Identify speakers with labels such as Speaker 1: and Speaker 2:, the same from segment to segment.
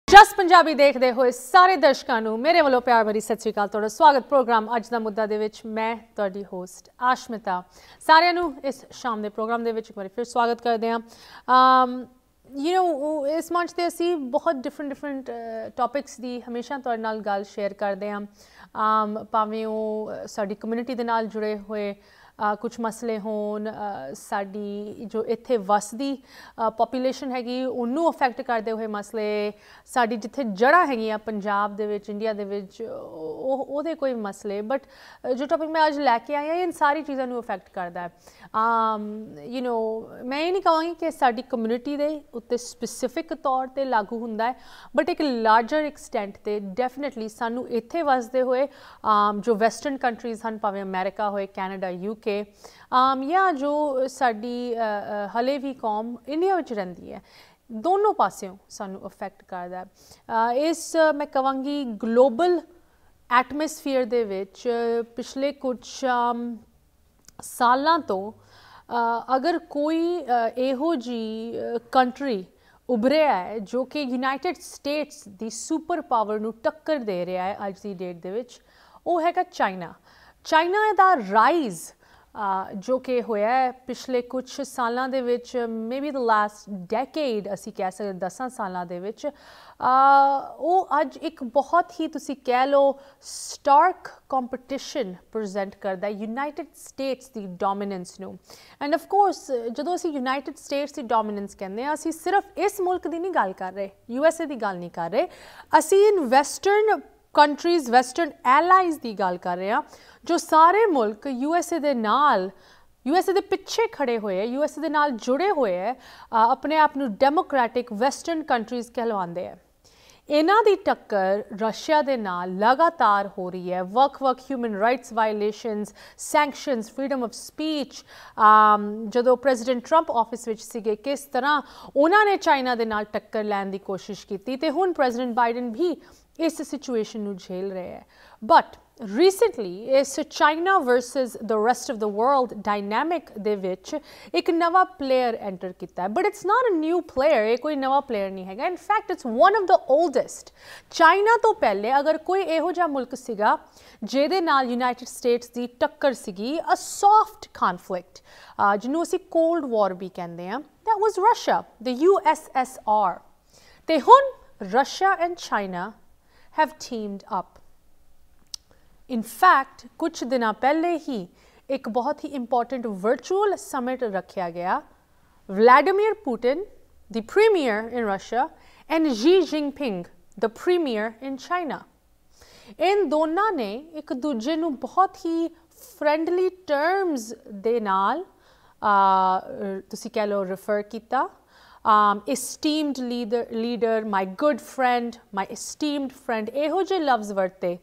Speaker 1: ਜਸ ਪੰਜਾਬੀ ਦੇਖਦੇ ਹੋਏ ਸਾਰੇ ਦਰਸ਼ਕਾਂ ਨੂੰ ਮੇਰੇ ਵੱਲੋਂ ਪਿਆਰ ਭਰੀ ਸਤਿ ਸ਼੍ਰੀ ਅਕਾਲ। ਤੁਹਾਡਾ ਸਵਾਗਤ ਪ੍ਰੋਗਰਾਮ ਅੱਜ ਦਾ ਮੁੱਦਾ ਦੇ ਵਿੱਚ। ਮੈਂ ਤੁਹਾਡੀ ਹੋਸਟ ਆਸ਼ਮਿਤਾ। ਸਾਰਿਆਂ ਨੂੰ ਇਸ ਸ਼ਾਮ ਦੇ ਪ੍ਰੋਗਰਾਮ ਦੇ ਵਿੱਚ ਇੱਕ ਵਾਰੀ ਫਿਰ ਸਵਾਗਤ ਕਰਦੇ ਹਾਂ। ਇਸ ਮੰਚ ਤੇ ਅਸੀਂ ਬਹੁਤ ਡਿਫਰੈਂਟ ਟੌਪਿਕਸ ਦੀ ਹਮੇਸ਼ਾ ਤੁਹਾਡੇ ਨਾਲ ਗੱਲ ਸ਼ੇਅਰ ਕਰਦੇ ਹਾਂ। ਭਾਵੇਂ ਉਹ ਸਾਡੀ ਕਮਿਊਨਿਟੀ ਦੇ ਨਾਲ ਜੁੜੇ ਹੋਏ ਕੁਛ ਮਸਲੇ ਹੋਣ, ਸਾਡੀ ਜੋ ਇੱਥੇ ਵਸਦੀ ਪੋਪੂਲੇਸ਼ਨ ਹੈਗੀ ਉਹਨੂੰ ਅਫੈਕਟ ਕਰਦੇ ਹੋਏ ਮਸਲੇ, ਸਾਡੀ ਜਿੱਥੇ ਜੜ੍ਹਾਂ ਹੈਗੀਆਂ ਪੰਜਾਬ ਦੇ ਵਿੱਚ, ਇੰਡੀਆ ਦੇ ਵਿੱਚ, ਉਹਦੇ ਕੋਈ ਮਸਲੇ। ਬਟ ਜੋ ਟੌਪਿਕ ਮੈਂ ਅੱਜ ਲੈ ਕੇ ਆਈ ਹਾਂ, ਇਹ ਸਾਰੀ ਚੀਜ਼ਾਂ ਨੂੰ ਅਫੈਕਟ ਕਰਦਾ ਹੈ। ਮੈਂ ਇਹ ਨਹੀਂ ਕਹਾਂਗੀ ਕਿ ਸਾਡੀ ਕਮਿਊਨਿਟੀ ਦੇ ਉੱਤੇ ਸਪੈਸੀਫਿਕ ਤੌਰ ਤੇ ਲਾਗੂ ਹੁੰਦਾ ਹੈ, ਬਟ ਇੱਕ ਲਾਰਜਰ ਐਕਸਟੈਂਟ ਤੇ ਡੈਫੀਨੇਟਲੀ ਸਾਨੂੰ ਇੱਥੇ ਵਸਦੇ ਹੋਏ ਜੋ ਵੈਸਟਰਨ ਕੰਟਰੀਜ਼ ਹਨ, ਭਾਵੇਂ ਅਮਰੀਕਾ ਹੋਏ, ਕੈਨੇਡਾ, UK, ਜਾਂ ਜੋ ਸਾਡੀ ਹਲੇ ਵੀ ਕੌਮ ਇੰਡੀਆ ਵਿੱਚ ਰਹਿੰਦੀ ਹੈ, ਦੋਨੋਂ ਪਾਸਿਓਂ ਸਾਨੂੰ ਅਫੈਕਟ ਕਰਦਾ ਹੈ। ਇਸ ਮੈਂ ਕਹਾਂਗੀ ਗਲੋਬਲ ਐਟਮੋਸਫੀਅਰ ਦੇ ਵਿੱਚ ਪਿਛਲੇ ਕੁਛ ਸਾਲਾਂ ਤੋਂ ਅਗਰ ਕੋਈ ਇਹੋ ਜਿਹੀ ਕੰਟਰੀ ਉਭਰਿਆ ਹੈ ਜੋ ਕਿ ਯੂਨਾਈਟਿਡ ਸਟੇਟਸ ਦੀ ਸੁਪਰ ਪਾਵਰ ਨੂੰ ਟੱਕਰ ਦੇ ਰਿਹਾ ਹੈ ਅੱਜ ਦੀ ਡੇਟ ਦੇ ਵਿੱਚ, ਉਹ ਹੈਗਾ ਚਾਈਨਾ। ਚਾਈਨਾ ਦਾ ਰਾਈਜ਼ ਜੋ ਕਿ ਹੋਇਆ ਹੈ ਪਿਛਲੇ ਕੁਛ ਸਾਲਾਂ ਦੇ ਵਿੱਚ, ਮੇਬੀ ਦ ਲਾਸਟ ਡੈਕੇਡ ਅਸੀਂ ਕਹਿ ਸਕਦੇ 10 ਸਾਲਾਂ ਦੇ ਵਿੱਚ, ਉਹ ਅੱਜ ਇੱਕ ਬਹੁਤ ਹੀ ਤੁਸੀਂ ਕਹਿ ਲਓ ਸਟਾਰਕ ਕੰਪੀਟੀਸ਼ਨ ਪ੍ਰੈਜ਼ੈਂਟ ਕਰਦਾ ਯੂਨਾਈਟਿਡ ਸਟੇਟਸ ਦੀ ਡੋਮੀਨੈਂਸ ਨੂੰ। ਐਂਡ ਆਫ ਕੋਰਸ ਜਦੋਂ ਅਸੀਂ ਯੂਨਾਈਟਿਡ ਸਟੇਟਸ ਦੀ ਡੋਮੀਨੈਂਸ ਕਹਿੰਦੇ ਹਾਂ, ਅਸੀਂ ਸਿਰਫ ਇਸ ਮੁਲਕ ਦੀ ਨਹੀਂ ਗੱਲ ਕਰ ਰਹੇ, USA ਦੀ ਗੱਲ ਨਹੀਂ ਕਰ ਰਹੇ, ਅਸੀਂ ਇਨ ਵੈਸਟਰਨ ਕੰਟਰੀਜ਼, ਵੈਸਟਰਨ ਐਲਾਈਜ਼ ਦੀ ਗੱਲ ਕਰ ਰਹੇ ਹਾਂ, ਜੋ ਸਾਰੇ ਮੁਲਕ USA ਦੇ ਨਾਲ, USA ਦੇ ਪਿੱਛੇ ਖੜੇ ਹੋਏ ਹੈ, USA ਦੇ ਨਾਲ ਜੁੜੇ ਹੋਏ ਹੈ, ਆਪਣੇ ਆਪ ਨੂੰ ਡੈਮੋਕ੍ਰੈਟਿਕ ਵੈਸਟਰਨ ਕੰਟਰੀਜ਼ ਕਹਿਲਵਾਉਂਦੇ ਹੈ। ਇਹਨਾਂ ਦੀ ਟੱਕਰ ਰਸ਼ੀਆ ਦੇ ਨਾਲ ਲਗਾਤਾਰ ਹੋ ਰਹੀ ਹੈ। ਵੱਖ-ਵੱਖ human rights violations, sanctions, freedom of speech, ਜਦੋਂ ਪ੍ਰੈਜ਼ੀਡੈਂਟ ਟਰੰਪ ਆਫਿਸ ਵਿੱਚ ਸੀਗੇ, ਕਿਸ ਤਰ੍ਹਾਂ ਉਹਨਾਂ ਨੇ ਚਾਈਨਾ ਦੇ ਨਾਲ ਟੱਕਰ ਲੈਣ ਦੀ ਕੋਸ਼ਿਸ਼ ਕੀਤੀ, ਤੇ ਹੁਣ ਪ੍ਰੈਜ਼ੀਡੈਂਟ ਬਾਈਡਨ ਵੀ ਇਸ ਸਿਚੁਏਸ਼ਨ ਨੂੰ ਝੇਲ ਰਹੇ ਹੈ। ਬਟ ਰੀਸੈਂਟਲੀ ਇਸ China versus the rest of the world dynamic ਦੇ ਵਿੱਚ ਇੱਕ ਨਵਾਂ ਪਲੇਅਰ ਐਂਟਰ ਕੀਤਾ ਹੈ। But it's not a new player, ਇਹ ਕੋਈ ਨਵਾਂ ਪਲੇਅਰ ਨਹੀਂ ਹੈਗਾ। In fact it's one of the oldest. China ਤੋਂ ਪਹਿਲੇ ਅਗਰ ਕੋਈ ਇਹੋ ਜਿਹਾ ਮੁਲਕ ਸੀਗਾ ਜਿਹਦੇ ਨਾਲ ਯੂਨਾਈਟਿਡ ਸਟੇਟਸ ਦੀ ਟੱਕਰ ਸੀਗੀ, ਅ ਸੌਫਟ ਕਨਫਲਿਕਟ, ਜਿਹਨੂੰ ਅਸੀਂ ਕੋਲਡ ਵਾਰ ਵੀ ਕਹਿੰਦੇ ਹਾਂ, that was Russia, the USSR। ਤੇ ਹੁਣ Russia and China have teamed up. In fact, कुछ दिनों पहले ही एक बहुत ही important virtual summit रखा गया। Vladimir Putin, the premier in Russia, and Xi Jinping, the premier in China. इन दोनों ने एक दूजे नू बहुत ही friendly terms दे नाल तुसी कह लो refer किया। esteemed leader, my good friend, my esteemed friend, ਇਹੋ ਜਿਹੇ ਲਫ਼ਜ਼ ਵਰਤੇ,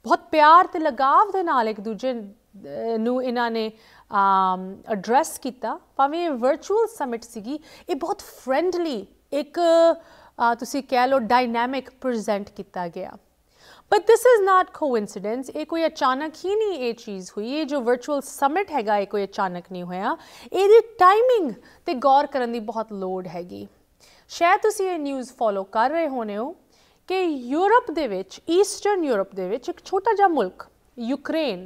Speaker 1: ਬਹੁਤ ਪਿਆਰ ਤੇ ਲਗਾਵ ਦੇ ਨਾਲ ਇੱਕ ਦੂਜੇ ਨੂੰ ਇਹਨਾਂ ਨੇ ਐਡਰੈਸ ਕੀਤਾ। ਭਾਵੇਂ ਵਰਚੁਅਲ ਸਮਿਟ ਸੀਗੀ, ਇਹ ਬਹੁਤ ਫਰੈਂਡਲੀ ਇੱਕ ਤੁਸੀਂ ਕਹਿ ਲਓ ਡਾਇਨਾਮਿਕ ਪ੍ਰੈਜ਼ੈਂਟ ਕੀਤਾ ਗਿਆ। But this is not coincidence. ये कोई अचानक ही नहीं ये चीज़ हुई। ये जो वर्चुअल समिट हैगा ये कोई अचानक नहीं होया। ये टाइमिंग ते गौर करने की बहुत लोड़ हैगी। शायद तुसी ये न्यूज़ फॉलो कर रहे होने हो कि यूरोप दे विच, ईस्टर्न यूरोप दे विच एक छोटा जा मुल्क यूक्रेन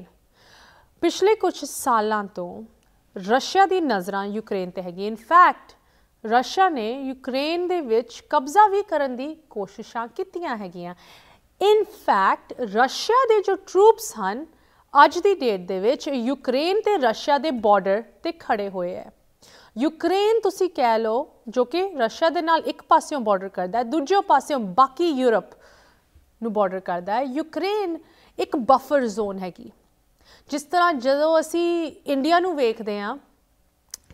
Speaker 1: पिछले कुछ सालों तो रशिया दी नज़रां यूक्रेन ते हैगी। इनफैक्ट रशिया ने यूक्रेन दे विच कब्जा भी करन दी कोशिशां कीतियां हैगियां। इन फैक्ट रशिया के जो ट्रूप्स हैं अज की डेट दे विच यूक्रेन ते रशिया के बॉर्डर ते खड़े हुए है। यूक्रेन तुसी कह लो जो कि रशिया के नाल एक पासियों बॉर्डर करता है, दूजे पासियों बाकी यूरोप नू बॉर्डर करता है। यूक्रेन एक बफर जोन हैगी। जिस तरह जदों असी इंडिया नू वेखदे हां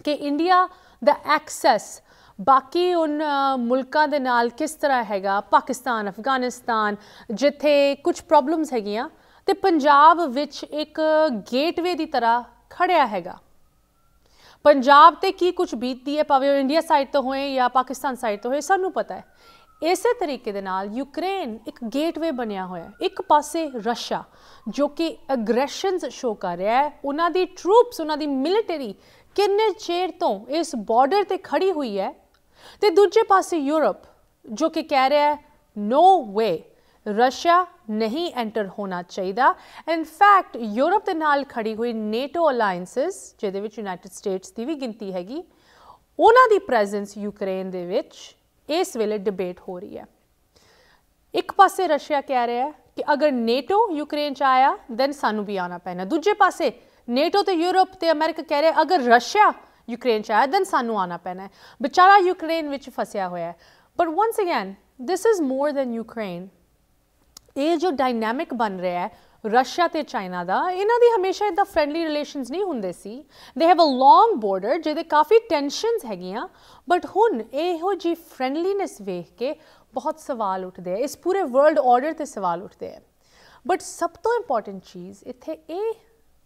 Speaker 1: कि इंडिया दा एक्सेस बाकी उन मुल्कां दे नाल किस तरह हैगा, पाकिस्तान, अफगानिस्तान, जिथे कुछ प्रॉब्लम्स हैगियां ते पंजाब विच एक गेटवे की तरह खड़िया हैगा। पंजाब ते की कुछ बीतती है, भावें इंडिया साइड तो होए या पाकिस्तान साइड तो होए, सानू पता है। इस तरीके दे नाल यूक्रेन एक गेटवे बनया होया। एक पासे रशिया जो कि अग्रैशनस शो कर रहा है, उन्हां दी ट्रूप्स, उन्हां दी मिलिटरी किन्ने चेर तो इस बॉर्डर ते खड़ी हुई है, ते दूजे पासे यूरोप जो कि कह रहा है नो वे रशिया नहीं एंटर होना चाहिए। इन फैक्ट यूरोप के नाल खड़ी हुई नेटो अलायंसिस जिहदे विच यूनाइटेड स्टेट्स की भी गिनती हैगी, उन्हां दी प्रेजेंस यूक्रेन दे विच इस वेले डिबेट हो रही है। एक पासे रशिया कह रहा है कि अगर नेटो यूक्रेन च आया दैन सानू भी आना पैना, दूजे पासे नेटो तो यूरोप तो अमेरिका कह रहे अगर रशिया यूक्रेन च आया दैन सानू आना पैना है। बेचारा यूक्रेन विच फसिया होया है। But once again this is more than Ukraine. ये जो डायनैमिक बन रहा है रशिया ते चाइना दा, इन्हां दी हमेशा इदा फ्रेंडली रिलेशनस नहीं हुंदे सी। They have a long border जिहदे काफ़ी टेंशनस हैगियां, बट हुण इहो जी फ्रेंडलीनेस वेख के बहुत सवाल उठते हैं, इस पूरे वर्ल्ड ऑर्डर ते सवाल उठते हैं। बट सब तो इंपॉर्टेंट चीज़ इत्थे ये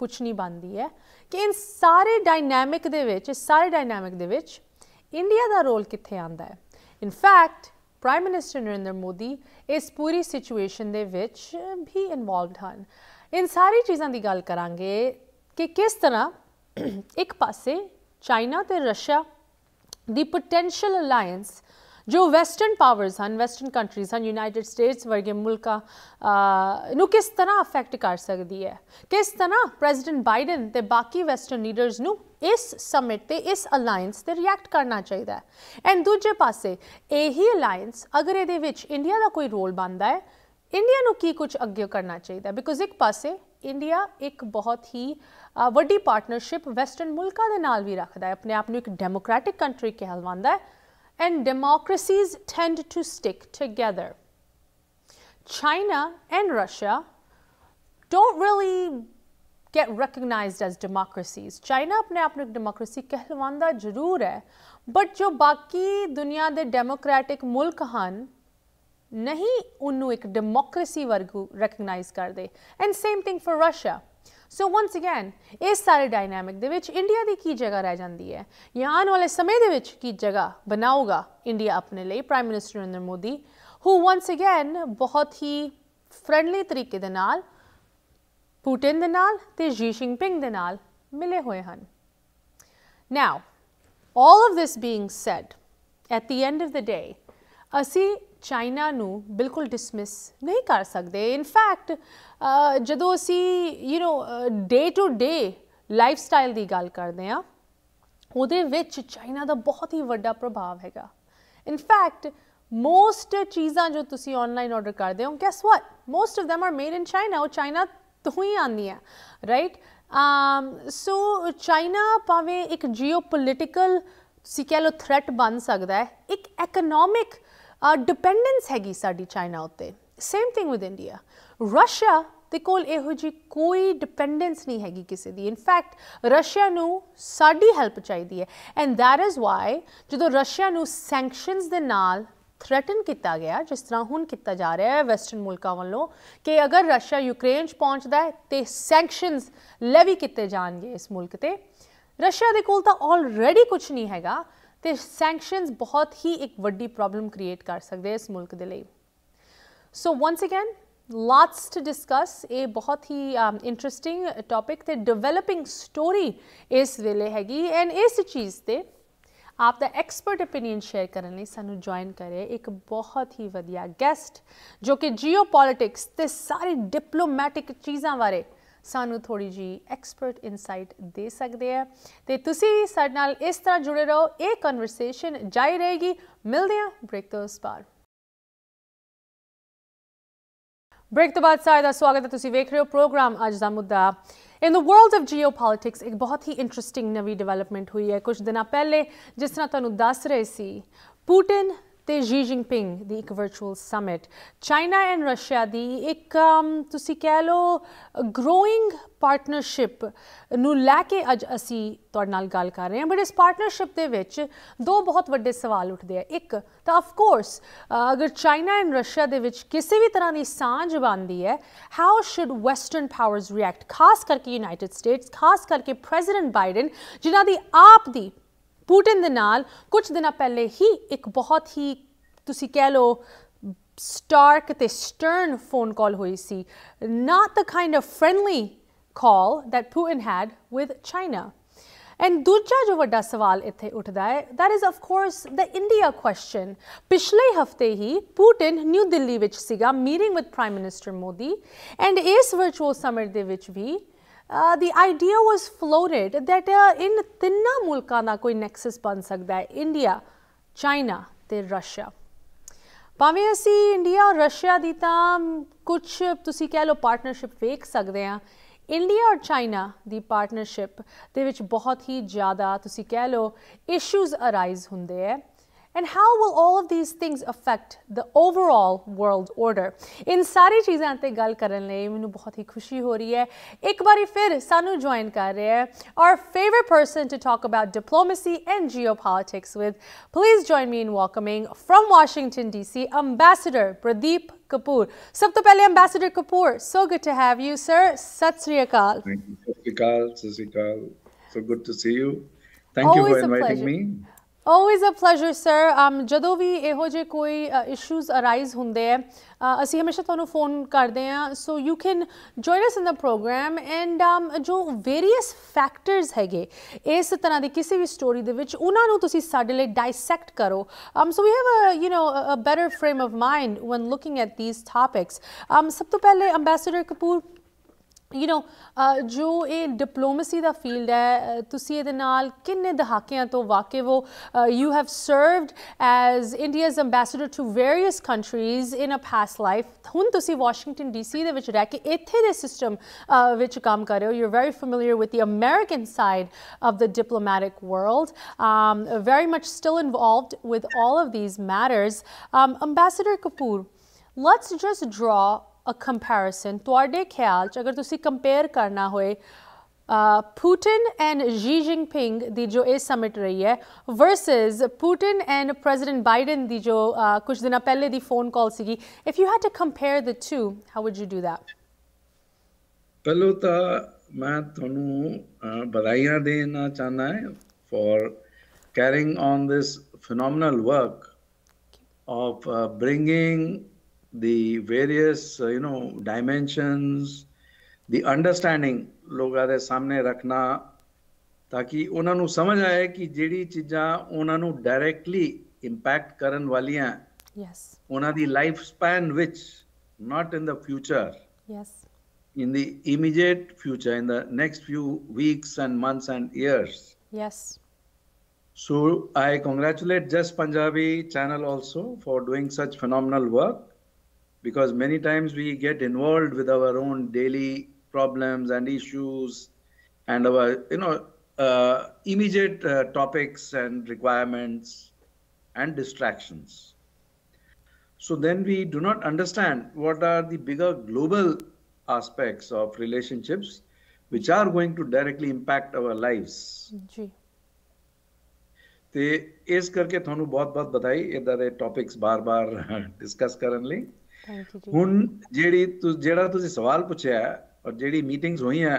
Speaker 1: पुछनी बनती है कि इन सारे डायनैमिक दे विच, इस सारे डायनैमिक दे विच इंडिया दा रोल कित्थे आंदा है। In fact prime minister Narendra Modi इस पूरी सिचुएशन दे विच भी इन्वॉल्वड हन। इन सारी चीज़ों की गल करांगे कि किस तरह एक पासे चाइना ते रशिया दी पोटेंशियल अलायंस जो वैसटर्न पावर्स हैं, वैसटर्न कंट्रीज़ हैं, यूनाइटेड स्टेट्स वर्गे मुल्कां नू किस तरह अफेक्ट कर सकती है, किस तरह प्रेजिडेंट बाइडन ते बाकी वैसटर्न लीडर्स नू इस समिट ते इस अलायंस ते रिएक्ट करना चाहिए। एंड दूजे पासे यही अलायंस अगर ये विच इंडिया का कोई रोल बनता है, इंडिया नू की कुछ अगे करना चाहिए। बिकॉज एक पासे इंडिया एक बहुत ही वड्डी पार्टनरशिप वैसटर्न मुल्कां दे नाल भी रखता है, अपने आप नू एक डेमोक्रेटिक कंट्री कहलवांदा है। And democracies tend to stick together. China and Russia don't really get recognized as democracies. China अपने आप में democracy कहलवांदा जरूर है, but जो बाकी दुनिया दे democratic मुल्क हन नहीं उन्नू एक democracy वर्गू recognize कर दे. And same thing for Russia. So once again इस सारे डायनैमिक दे विच इंडिया की की जगह रह जाती है, या आने वाले समय दे विच की जगह बनाऊगा इंडिया अपने लिए। Prime minister Narendra Modi who once again बहुत ही फ्रेंडली तरीके दे नाल पुटिन दे नाल ते जी जिनपिंग दे नाल मिले हुए हैं। Now all of this being said, at the end of the day असी चाइना नू बिल्कुल डिसमिस नहीं कर सकते। इन फैक्ट जदों असी day to day lifestyle की गल करते हैं, उहदे विच चाइना का बहुत ही वड्डा प्रभाव हैगा। इन फैक्ट मोस्ट चीज़ां जो तुसी ऑनलाइन ऑर्डर करते हो, guess what, most of them are made in China. वो चाइना तो ही आंदी है, राइट। सो चाइना भावें एक जियोपोलिटिकल तुसी कह लो थ्रैट बन सकता है, एक एकनॉमिक डिपेंडेंस हैगी साडी चाइना उत्ते। Same thing with India. Russia दे कोल इहो जी कोई डिपेंडेंस नहीं हैगी किसी दी। इन फैक्ट रशिया नू साडी हेल्प चाहिए है, एंड दैट इज़ वाई जो रशिया नू सैंक्शनस दे नाल थ्रैटन किया गया, जिस तरह हुण किया जा रहा है वैसटर्न मुल्कों वालों कि अगर रशिया यूक्रेन पहुँचता है तो सैंक्शनस लेवी किए जाएंगे इस मुल्क ते। रशिया दे कोल तां ऑलरेडी कुछ नहीं हैगा, तो सैंक्शनस बहुत ही एक वड्डी प्रॉब्लम क्रिएट कर सकते हैं इस मुल्क के लिए। So once again lots to discuss. ये बहुत ही इंटरेस्टिंग टॉपिक ते डेवलपिंग स्टोरी इस वेले हैगी, एंड इस चीज़ ते आप दा एक्सपर्ट ओपीनियन शेयर करने लिए सानू ज्वाइन करे एक बहुत ही वधिया गेस्ट जो कि जियोपॉलिटिक्स ते सारी डिप्लोमैटिक चीज़ों बारे सानू थोड़ी जी एक्सपर्ट इनसाइट दे सकते हैं। तो तुसी साडे नाल इस तरह जुड़े रहो, ये कन्वर्सेशन जारी रहेगी। मिलते हैं ब्रेक तो उस पार। ब्रेक तो बाद सारे दा स्वागत है। तुसी वेख रहे हो प्रोग्राम अज दा मुद्दा। In the world of geopolitics एक बहुत ही इंटरेस्टिंग नवी डेवलपमेंट हुई है कुछ दिन पहले, जिस तरह तुहानू दस रहे सी पुटिन ते जी जिनपिंग दी एक virtual summit China and Russia दी एक तुसी कह लो ग्रोइंग पार्टनरशिप नू लैके अज असी तुहाडे नाल गल कर रहे हैं। बट इस पार्टनरशिप दे विच दो बहुत वड्डे सवाल उठते हैं। एक तो ऑफकोर्स अगर चाइना एंड रशिया दे विच किसी भी तरह की सांझ बनती है, how should western powers react, खास करके यूनाइटेड स्टेट्स, खास करके प्रेजिडेंट बाइडन जिन्हां दी आप दी पुटिन दे नाल कुछ दिन पहले ही एक बहुत ही तुसी कह लो स्टार्क ते स्टर्न फोन कॉल हुई सी, not the kind of friendly call that Putin had with China. And दूजा जो वड्डा सवाल इत्थे उठदा है that is of course the India question. पिछले हफ्ते ही पुटिन न्यू दिल्ली विच सीगा meeting with prime minister Modi and इस वर्चुअल समिट दे विच भी the idea was floated that in ਤਿੰਨਾਂ ਮੁਲਕਾਂ ਦਾ ਕੋਈ ਨੈਕਸਸ ਬਣ ਸਕਦਾ ਹੈ, ਇੰਡੀਆ, ਚਾਈਨਾ ਤੇ ਰਸ਼ੀਆ। ਭਾਵੇਂ ਅਸੀਂ ਇੰਡੀਆ ਔਰ ਰਸ਼ੀਆ ਦੀ ਤਾਂ ਕੁਛ ਤੁਸੀਂ ਕਹਿ ਲਓ ਪਾਰਟਨਰਸ਼ਿਪ ਵੇਖ ਸਕਦੇ ਹਾਂ, ਇੰਡੀਆ ਔਰ ਚਾਈਨਾ ਦੀ ਪਾਰਟਨਰਸ਼ਿਪ ਦੇ ਵਿੱਚ ਬਹੁਤ ਹੀ ਜ਼ਿਆਦਾ ਤੁਸੀਂ ਕਹਿ ਲਓ ਇਸ਼ੂਜ਼ ਅਰਾਈਜ਼ ਹੁੰਦੇ ਹੈ। And how will all of these things affect the overall world order? इन सारी चीज़ां ते गल करन लई मैनूं बहुत ही खुशी हो रही है। एक बारी फिर सानू ज्वाइन कर रहे हैं our favorite person to talk about diplomacy and geopolitics with. Please join me in welcoming from Washington DC Ambassador Pradeep Kapoor. सब तो पहले Ambassador Kapoor, so good to have you, sir. Sat Sri Akal.
Speaker 2: Thank you, Sat Sri Akal. So good to see you. Thank you for inviting me.
Speaker 1: Always a pleasure, sir. ਜਦੋਂ ਵੀ ਇਹੋ ਜਿਹੇ ਕੋਈ issues arise ਹੁੰਦੇ ਹੈ ਅਸੀਂ ਹਮੇਸ਼ਾ ਤੁਹਾਨੂੰ phone ਕਰਦੇ ਹਾਂ, so you can join us in the programme and ਜੋ ਵੇਰੀਅਸ ਫੈਕਟਰਸ ਹੈਗੇ ਇਸ ਤਰ੍ਹਾਂ ਦੀ ਕਿਸੇ ਵੀ ਸਟੋਰੀ ਦੇ ਵਿੱਚ ਉਹਨਾਂ ਨੂੰ ਤੁਸੀਂ ਸਾਡੇ ਲਈ ਡਾਇਸੈਕਟ ਕਰੋ, so we have a better frame of mind when looking at these topics. ਸਭ ਤੋਂ ਪਹਿਲੇ ਅੰਬੈਸਡਰ ਕਪੂਰ, जो ये डिप्लोमेसी का फील्ड है तुसी इहदे नाल किन्ने दहाकियां तो वाकिफ हो। You have served as India's ambassador to various countries in a past life. हुण तुसी वाशिंगटन DC दे विच रह के इत्थे दे सिस्टम विच काम कर रहे हो। You are very familiar with the American side of the diplomatic world, very much still involved with all of these matters. Ambassador Kapoor, let's just draw a comparison. ਤੁਹਾਡੇ ਖਿਆਲ 'ਚ ਅਗਰ ਤੁਸੀਂ ਕੰਪੇਅਰ ਕਰਨਾ ਹੋਏ Putin and Xi Jinping ਦੀ ਜੋ ਇਹ summit ਰਹੀ ਹੈ versus Putin and President Biden ਦੀ ਜੋ ਕੁਝ ਦਿਨਾਂ ਪਹਿਲੇ ਦੀ ਫੋਨ ਕਾਲ ਸੀਗੀ, if you had to compare the two, how would you do that?
Speaker 2: ਪਹਿਲੋਂ ਤਾਂ ਮੈਂ ਤੁਹਾਨੂੰ ਵਧਾਈਆਂ ਦੇਣਾ ਚਾਹੁੰਦਾ ਹਾਂ for carrying on this phenomenal work of bringing the various dimensions, the understanding ਲੋਕਾਂ ਦੇ ਸਾਹਮਣੇ ਰੱਖਣਾ ਤਾਂ ਕਿ ਉਹਨਾਂ ਨੂੰ ਸਮਝ ਆਏ ਕਿ ਜਿਹੜੀ ਚੀਜ਼ਾਂ ਉਹਨਾਂ ਨੂੰ ਡਾਇਰੈਕਟਲੀ ਇੰਪੈਕਟ ਕਰਨ ਵਾਲੀਆਂ ਉਹਨਾਂ ਦੀ ਲਾਈਫ ਸਪੈਨ ਵਿੱਚ, not in the future, in the immediate future, in the next few weeks and months and years. So I congratulate Just Punjabi channel also for doing such phenomenal work, because many times we get involved with our own daily problems and issues and our immediate topics and requirements and distractions. So then we do not understand what are the bigger global aspects of relationships which are going to directly impact our lives. ਤੇ ਇਸ ਕਰਕੇ ਤੁਹਾਨੂੰ ਬਹੁਤ-ਬਹੁਤ ਵਧਾਈ ਇਦਾਂ ਦੇ topics ਬਾਰ-ਬਾਰ discuss ਕਰਨ ਲਈ। ਹੁਣ ਜਿਹੜਾ ਤੁਸੀਂ ਸਵਾਲ ਪੁੱਛਿਆ ਔਰ ਜਿਹੜੀ ਮੀਟਿੰਗਸ ਹੋਈਆਂ,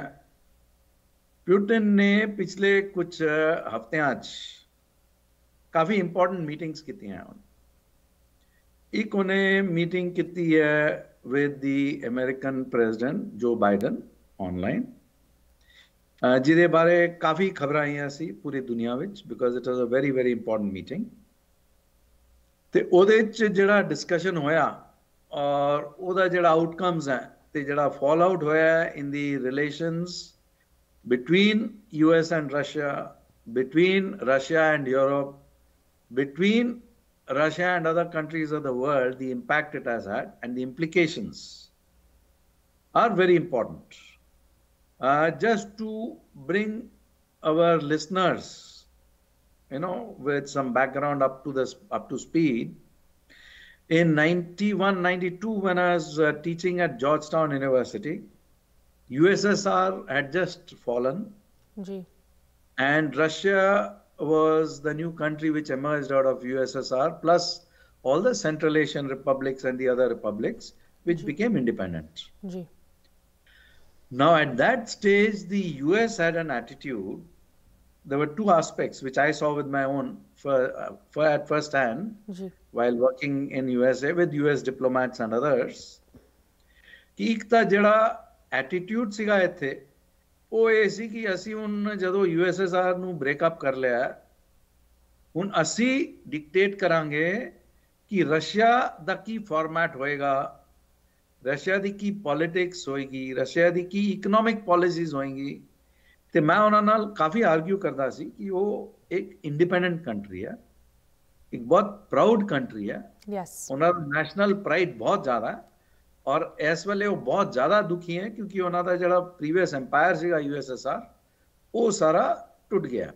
Speaker 2: ਪੁਟਿਨ ਨੇ ਪਿਛਲੇ ਕੁਝ ਹਫ਼ਤਿਆਂ 'ਚ ਕਾਫੀ ਇੰਪੋਰਟੈਂਟ ਮੀਟਿੰਗਸ ਕੀਤੀਆਂ। ਇੱਕ ਉਹਨੇ ਮੀਟਿੰਗ ਕੀਤੀ ਹੈ with the American president Joe Biden online, ਜਿਹਦੇ ਬਾਰੇ ਕਾਫੀ ਖਬਰਾਂ ਆਈਆਂ ਸੀ ਪੂਰੀ ਦੁਨੀਆ ਵਿੱਚ, because it was a very very important meeting. ਤੇ ਉਹਦੇ 'ਚ ਜਿਹੜਾ ਡਿਸਕਸ਼ਨ ਹੋਇਆ ਔਰ ਉਹਦਾ ਜਿਹੜਾ ਆਊਟਕਮਸ ਹੈ ਤੇ ਜਿਹੜਾ ਫਾਲ ਆਊਟ ਹੋਇਆ ਇਨ ਦੀ relations between US and Russia, between Russia and Europe, between Russia and other countries of the world, the impact it has had and the implications are very important. Just to bring our listeners, with some background up to speed, in 91-92, when I was teaching at Georgetown University, USSR had just fallen, and Russia was the new country which emerged out of USSR, plus all the Central Asian republics and the other republics which became independent. Now, at that stage, the US had an attitude. There were two aspects which I saw with my own at first hand while working in USA with US diplomats and others. कि एक ਤਾਂ ਜਿਹੜਾ attitude ਸੀਗਾ ਇੱਥੇ ਉਹ ਇਹ ਸੀ ਕਿ ਅਸੀਂ ਹੁਣ ਜਦੋਂ USSR ਨੂੰ ਬ੍ਰੇਕਅਪ ਕਰ ਲਿਆ, ਹੁਣ ਅਸੀਂ ਡਿਕਟੇਟ ਕਰਾਂਗੇ ਕਿ ਰਸ਼ੀਆ ਦਾ ਕੀ ਫਾਰਮੈਟ ਹੋਏਗਾ, ਰਸ਼ੀਆ ਦੀ ਕੀ ਪੋਲਿਟਿਕਸ ਹੋਏਗੀ, ਰਸ਼ੀਆ ਦੀ ਕੀ ਇਕਨੋਮਿਕ ਪਾਲਿਸੀਜ਼ ਹੋਏਗੀ। ਤੇ ਮੈਂ ਉਹਨਾਂ ਨਾਲ ਕਾਫੀ ਆਰਗਿਊ ਕਰਦਾ ਸੀ ਕਿ ਉਹ ਇੱਕ ਇੰਡੀਪੈਂਡੈਂਟ ਕੰਟਰੀ ਹੈ, ਇੱਕ ਬਹੁਤ ਪ੍ਰਾਊਡ ਕੰਟਰੀ ਹੈ। ਉਹਨਾਂ ਦਾ ਨੈਸ਼ਨਲ ਪ੍ਰਾਈਡ ਬਹੁਤ ਜ਼ਿਆਦਾ ਹੈ, ਔਰ ਇਸ ਵੇਲੇ ਉਹ ਬਹੁਤ ਜ਼ਿਆਦਾ ਦੁਖੀ ਹੈ ਕਿਉਂਕਿ ਉਹਨਾਂ ਦਾ ਜਿਹੜਾ ਪ੍ਰੀਵੀਅਸ ਐਮਪਾਇਰ ਸੀਗਾ USSR, ਉਹ ਸਾਰਾ ਟੁੱਟ ਗਿਆ।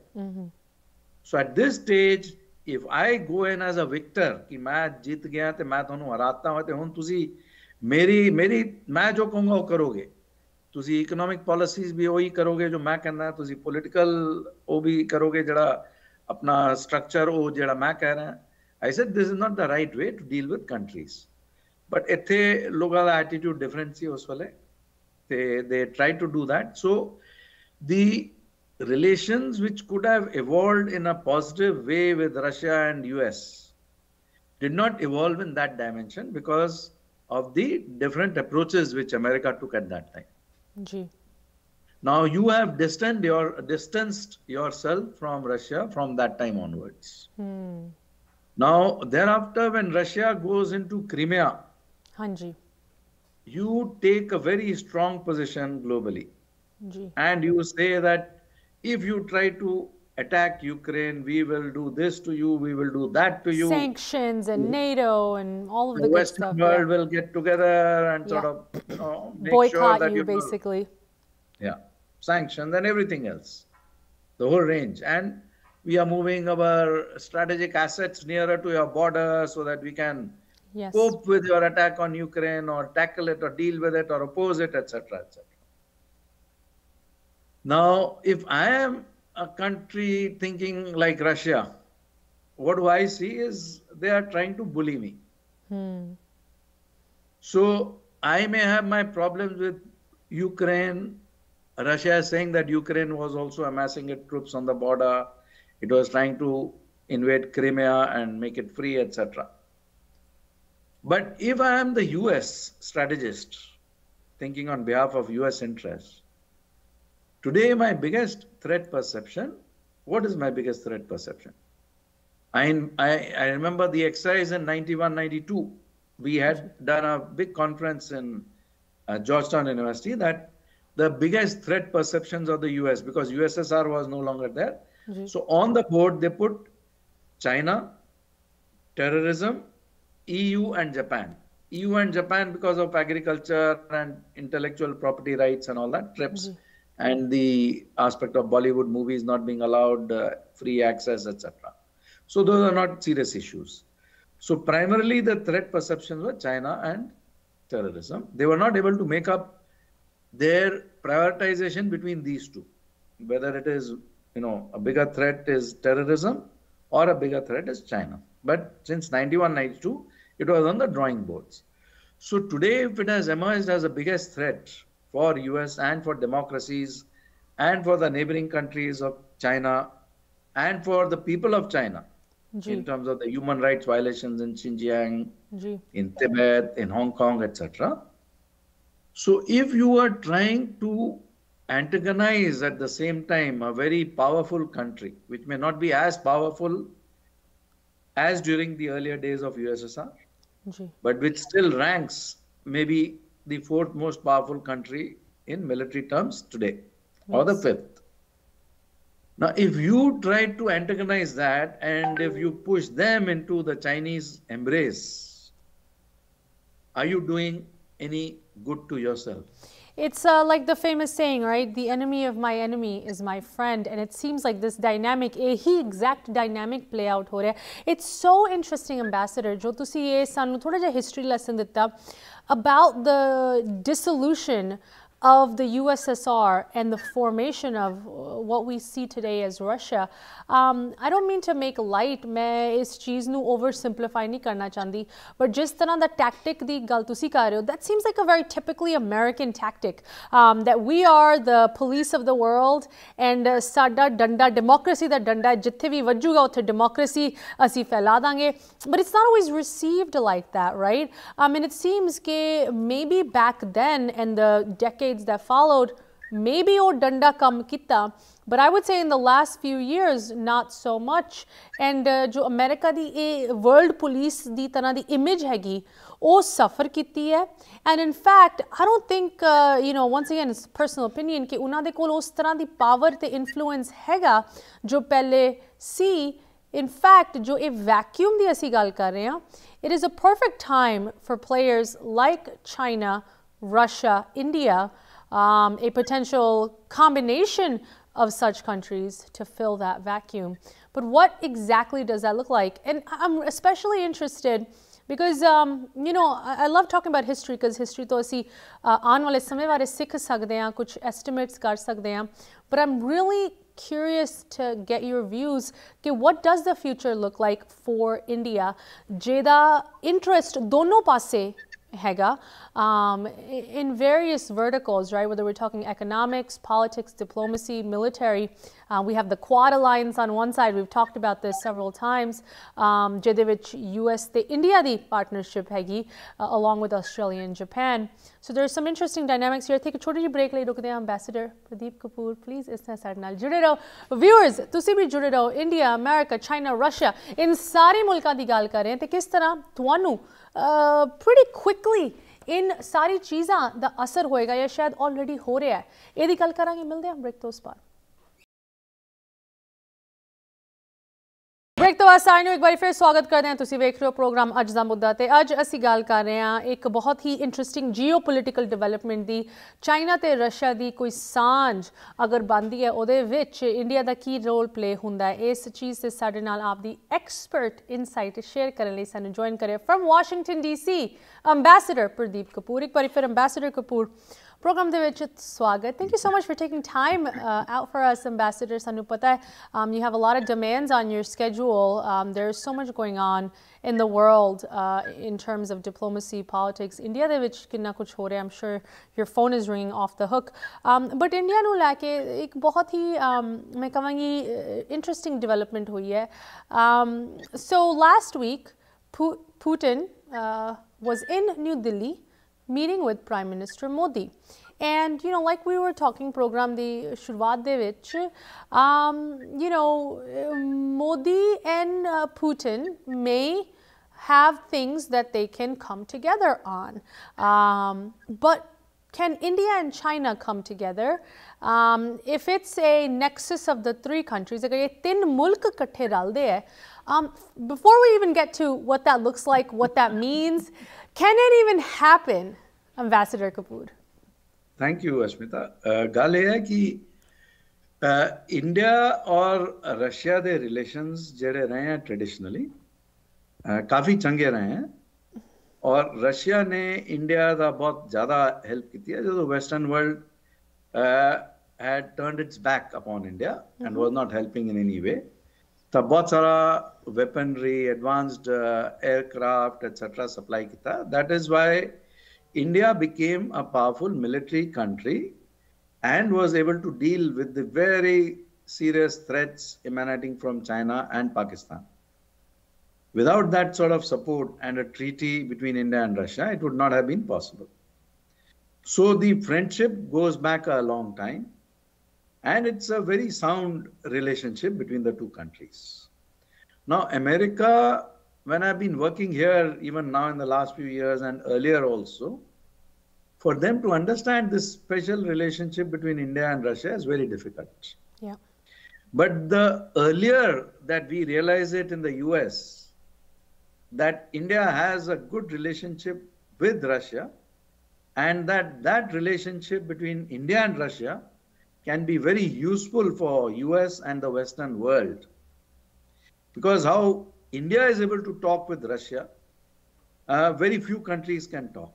Speaker 2: So at this stage if I go in as a victor ਕਿ ਮੈਂ ਜਿੱਤ ਗਿਆ ਤੇ ਮੈਂ ਤੁਹਾਨੂੰ ਹਰਾਤਾ ਹਾਂ, ਤੇ ਹੁਣ ਤੁਸੀਂ ਮੇਰੀ ਮੈਂ ਜੋ ਕਹੂੰਗਾ ਉਹ ਕਰੋਗੇ, ਤੁਸੀਂ ਇਕਨੋਮਿਕ ਪਾਲਿਸੀਜ਼ ਵੀ ਉਹੀ ਕਰੋਗੇ ਜੋ ਮੈਂ ਕਹਿੰਦਾ, ਤੁਸੀਂ ਪੋਲੀਟੀਕਲ ਉਹ ਵੀ ਕਰੋਗੇ ਜਿਹੜਾ ਆਪਣਾ ਸਟਰਕਚਰ ਉਹ ਜਿਹੜਾ ਮੈਂ ਕਹਿ ਰਿਹਾ। I said this is not the right way to deal with countries, but ਇੱਥੇ ਲੋਕਾਂ ਦਾ ਐਟੀਟਿਊਡ ਡਿਫਰੈਂਟ ਸੀ ਉਸ ਵੇਲੇ, ਤੇ they tried to do that. So the relations which could have evolved in a positive way with Russia and US did not evolve in that dimension because of the different approaches which America took at that time. Now you have distanced yourself from Russia from that time onwards. Now thereafter when Russia goes into Crimea, you take a very strong position globally. And you say that if you try to attack Ukraine, we will do this to you, we will do that to you.
Speaker 1: Sanctions and NATO and all of the good stuff.
Speaker 2: The Western world will get together and sort of, make
Speaker 1: boycott
Speaker 2: sure that
Speaker 1: you basically.
Speaker 2: Sanctions and everything else, the whole range. And we are moving our strategic assets nearer to your border so that we can cope with your attack on Ukraine or tackle it or deal with it or oppose it, etc., etc. Now, if I am a country thinking like Russia, what do I see is they are trying to bully me. So I may have my problems with Ukraine. Russia is saying that Ukraine was also amassing its troops on the border. It was trying to invade Crimea and make it free, etc. But if I am the US strategist, thinking on behalf of US interests, today my biggest threat perception, what is my biggest threat perception? I remember the exercise in 91-92. We had done a big conference in Georgetown University that the biggest threat perceptions of the US, because USSR was no longer there. So on the board, they put China, terrorism, EU and Japan. EU and Japan because of agriculture and intellectual property rights and all that, TRIPS, and the aspect of Bollywood movies not being allowed, free access, etc. So those are not serious issues. So primarily the threat perceptions were China and terrorism. They were not able to make up their prioritization between these two, whether it is, a bigger threat is terrorism or a bigger threat is China. But since 91-92, it was on the drawing boards. So today, if it has emerged as the biggest threat for US and for democracies and for the neighboring countries of China and for the people of China, in terms of the human rights violations in Xinjiang, in Tibet, in Hong Kong, etc. So if you are trying to antagonize at the same time a very powerful country, which may not be as powerful as during the earlier days of USSR, but which still ranks maybe the fourth most powerful country in military terms today, or the fifth. Now, if you try to antagonize that and if you push them into the Chinese embrace, are you doing any good to yourself?
Speaker 1: It's like the famous saying, right? The enemy of my enemy is my friend. And it seems like this dynamic, he exact dynamic play out ho raha. It's so interesting, Ambassador, jo tusi ye sanu thoda ja history lesson ditta about the dissolution of the USSR and the formation of what we see today as Russia. I don't mean to make light, मैं इस चीज़ नू oversimplify नहीं करना चाहती, but जिस तरह दा tactic दी गल तुसी कर रहे हो, that seems like a very typically American tactic, that we are the police of the world and साडा डंडा democracy दा डंडा जिथे भी वजूगा उथे democracy असी फैला Dange, but it's not always received like that, right? And it seems कि maybe back then and the decades that followed, maybe ਉਹ ਡੰਡਾ ਕੰਮ ਕੀਤਾ, but I would say in the last few years not so much. And ਜੋ America ਦੀ ਇਹ world police ਦੀ ਤਰ੍ਹਾਂ ਦੀ image ਹੈਗੀ ਉਹ ਸਫਰ ਕੀਤੀ ਹੈ। And in fact I don't think once again it's personal opinion ਕਿ ਉਹਨਾਂ ਦੇ ਕੋਲ ਉਸ ਤਰ੍ਹਾਂ ਦੀ ਪਾਵਰ ਤੇ ਇਨਫਲੂਐਂਸ ਹੈਗਾ ਜੋ ਪਹਿਲੇ ਸੀ। In fact ਜੋ ਇਹ ਵੈਕਿਊਮ ਦੀ ਅਸੀਂ ਗੱਲ ਕਰ ਰਹੇ ਹਾਂ, it is a perfect time for players like China, Russia, India, a potential combination of such countries to fill that vacuum. But what exactly does that look like? And I'm especially interested because I love talking about history because history to ਅਸੀਂ ਆਉਣ ਵਾਲੇ ਸਮੇਂ ਬਾਰੇ ਸਿੱਖ ਸਕਦੇ ਹਾਂ, ਕੁਝ estimates ਕਰ ਸਕਦੇ ਹਾਂ, but I'm really curious to get your views ਕਿ what does the future look like for India ਜਿਹਦਾ interest ਦੋਨੋਂ ਪਾਸੇ hega in various verticals, right? Whether we're talking economics, politics, diplomacy, military. We have the Quad Alliance on one side. We've talked about this several times. ਜਿਹਦੇ ਵਿੱਚ US ਤੇ India ਦੀ partnership ਹੈਗੀ along with Australia and Japan. So there's some interesting dynamics here. Take a ਛੋਟੀ ਜਿਹੀ break ਲਈ ਰੁਕਦੇ ਹਾਂ। Ambassador Pradeep Kapoor, please ਇਸ ਨਾਲ ਸਾਡੇ ਨਾਲ ਜੁੜੇ ਰਹੋ। Viewers, ਤੁਸੀਂ ਵੀ ਜੁੜੇ ਰਹੋ। India, America, China, Russia, in ਸਾਰੇ ਮੁਲਕਾਂ ਦੀ ਗੱਲ ਕਰ ਰਹੇ ਹਾਂ ਤੇ ਕਿਸ ਤਰ੍ਹਾਂ ਤੁਹਾਨੂੰ pretty quickly in ਸਾਰੀ ਚੀਜ਼ਾਂ ਦਾ ਅਸਰ ਹੋਏਗਾ ਜਾਂ ਸ਼ਾਇਦ ਆਲਰੇਡੀ ਹੋ ਰਿਹਾ ਹੈ, ਇਹਦੀ ਗੱਲ ਕਰਾਂਗੇ। ਮਿਲਦੇ ਹਾਂ ਬ੍ਰੇਕ ਤੋਂ ਉਸ ਪਾਰ। ਬ੍ਰੇਕ ਤੋਂ ਬਾਅਦ ਸਾਰਿਆਂ ਨੂੰ ਇੱਕ ਵਾਰੀ ਫਿਰ ਸਵਾਗਤ ਕਰਦੇ ਹਾਂ। ਤੁਸੀਂ ਵੇਖ ਰਹੇ ਹੋ ਪ੍ਰੋਗਰਾਮ ਅੱਜ ਦਾ ਮੁੱਦਾ ਤੇ ਅੱਜ ਅਸੀਂ ਗੱਲ ਕਰ ਰਹੇ ਹਾਂ ਇੱਕ ਬਹੁਤ ਹੀ ਇੰਟਰਸਟਿੰਗ ਜੀਓਪੋਲਿਟੀਕਲ ਡਿਵੈਲਪਮੈਂਟ ਦੀ। ਚਾਈਨਾ ਤੇ ਰਸ਼ੀਆ ਦੀ ਕੋਈ ਸਾਂਝ ਅਗਰ ਬਣਦੀ ਹੈ ਉਹਦੇ ਵਿੱਚ ਇੰਡੀਆ ਦਾ ਕੀ ਰੋਲ ਪਲੇ ਹੁੰਦਾ ਹੈ, ਇਸ ਚੀਜ਼ ਤੇ ਸਾਡੇ ਨਾਲ ਆਪਦੀ ਐਕਸਪਰਟ ਇਨਸਾਈਟ ਸ਼ੇਅਰ ਕਰਨ ਲਈ ਸਾਨੂੰ ਜੁਆਇਨ ਕਰਿਆ from Washington DC ambassador Pradeep Kapoor. ਇੱਕ ਵਾਰੀ ਫਿਰ ਅੰਬੈਸਡਰ ਕਪੂਰ program ਦੇ ਵਿੱਚ ਸਵਾਗਤ। Thank you so much for taking time out for us, Ambassador. ਸਾਨੂੰ ਪਤਾ ਹੈ you have a lot of demands on your schedule. There's so much going on in the world in terms of diplomacy, politics. India ਦੇ ਵਿੱਚ ਕਿੰਨਾ ਕੁਛ ਹੋ ਰਿਹਾ। I'm sure your phone is ringing off the hook. But India ਨੂੰ ਲੈ ਕੇ ਇੱਕ ਬਹੁਤ ਹੀ ਮੈਂ ਕਹਾਂਗੀ interesting development ਹੋਈ ਹੈ। So last week Putin was in New Delhi meeting with Prime Minister Modi. And like we were talking program the shurwaat de vich Modi and Putin may have things that they can come together on, but can India and China come together? If it's a nexus of the three countries, agar ye tin mulk ikkathe ralde hai, before we even get to what that looks like, what that means, can it even happen, Ambassador Kapoor?
Speaker 2: Thank you, Ashmita. ਗੱਲ ਇਹ ਹੈ ਕਿ India ਔਰ Russia ਦੇ relations ਜਿਹੜੇ ਰਹੇ हैं traditionally ਕਾਫੀ ਚੰਗੇ ਰਹੇ हैं ਔਰ ਰਸ਼ੀਆ ਨੇ ਇੰਡੀਆ ਦਾ ਬਹੁਤ ਜ਼ਿਆਦਾ ਹੈਲਪ ਕੀਤੀ ਹੈ ਜਦੋਂ western world had turned its back upon India and was not helping in any way. ਤਾਂ ਬਹੁਤ ਸਾਰਾ weaponry, advanced aircraft, etc. supply ਕੀਤਾ. That is why India became a powerful military country and was able to deal with the very serious threats emanating from China and Pakistan. Without that sort of support and a treaty between India and Russia, it would not have been possible. So the friendship goes back a long time, and it's a very sound relationship between the two countries. Now, America, when I've been working here, even now in the last few years and earlier also, for them to understand this special relationship between India and Russia is very difficult.
Speaker 1: Yeah.
Speaker 2: But the earlier that we realize it in the US, that India has a good relationship with Russia, and that relationship between India and Russia can be very useful for US and the Western world. Because how India is able to talk with Russia, very few countries can talk.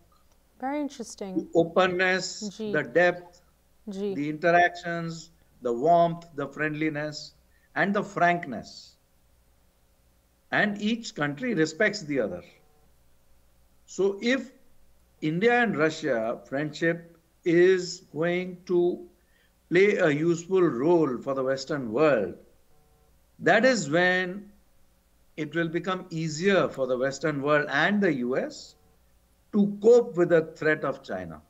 Speaker 1: Very interesting.
Speaker 2: The openness, the depth, the interactions, the warmth, the friendliness, and the frankness. And each country respects the other. So if India and Russia friendship is going to play a useful role for the Western world, that is when it will become easier for the Western world and the US to cope with the threat of China.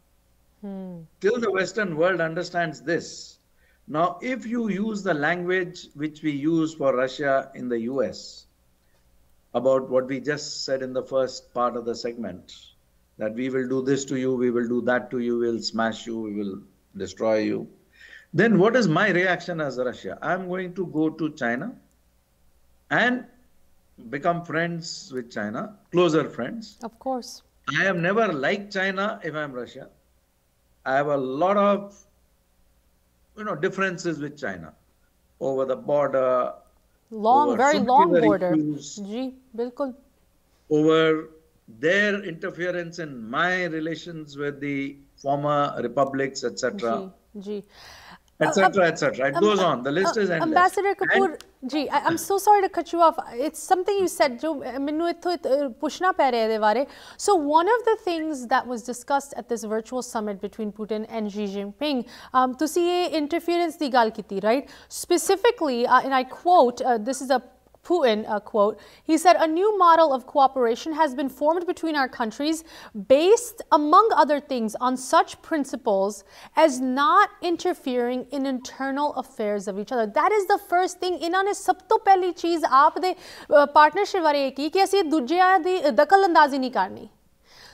Speaker 2: Till the Western world understands this. Now, if you use the language which we use for Russia in the US, about what we just said in the first part of the segment, that we will do this to you, we will do that to you, we'll smash you, we will destroy you. Then what is my reaction as Russia? I'm going to go to China and become friends with China, closer friends.
Speaker 1: Of course.
Speaker 2: I have never liked China if I'm Russia. I have a lot of, differences with China over the border.
Speaker 1: Very long border. Ji, bilkul.
Speaker 2: Over their interference in my relations with the former republics, etc.
Speaker 1: Ji.
Speaker 2: Etc. etc. It goes on. The list is endless.
Speaker 1: Ambassador Kapoor, ji, I'm so sorry to cut you off. It's something you said. So one of the things that was discussed at this virtual summit between Putin and Xi Jinping, तुसी ये interference दी गल कीती, right? Specifically, and I quote, this is a Putin quote, he said, "A new model of cooperation has been formed between our countries based, among other things, on such principles as not interfering in internal affairs of each other." That is the first thing. इन्होंने सब तो पहली चीज़ आप दे partnership बारे की कि ऐसी दूसरे दी दखल अंदाज़ी नहीं करनी.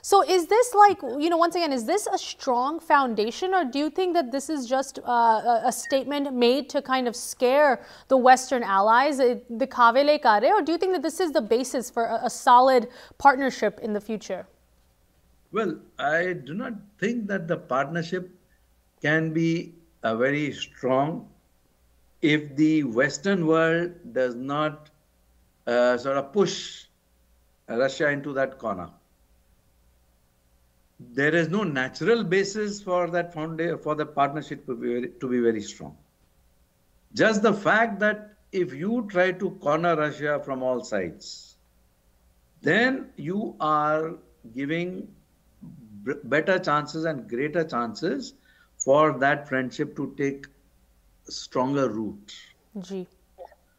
Speaker 1: So is this like, once again, is this a strong foundation, or do you think that this is just a statement made to kind of scare the Western allies, or do you think that this is the basis for a solid partnership in the future?
Speaker 2: Well, I do not think that the partnership can be very strong if the Western world does not sort of push Russia into that corner. There is no natural basis for that for the partnership to be very strong. Just the fact that if you try to corner Russia from all sides, then you are giving better chances and greater chances for that friendship to take stronger root.
Speaker 1: Ji.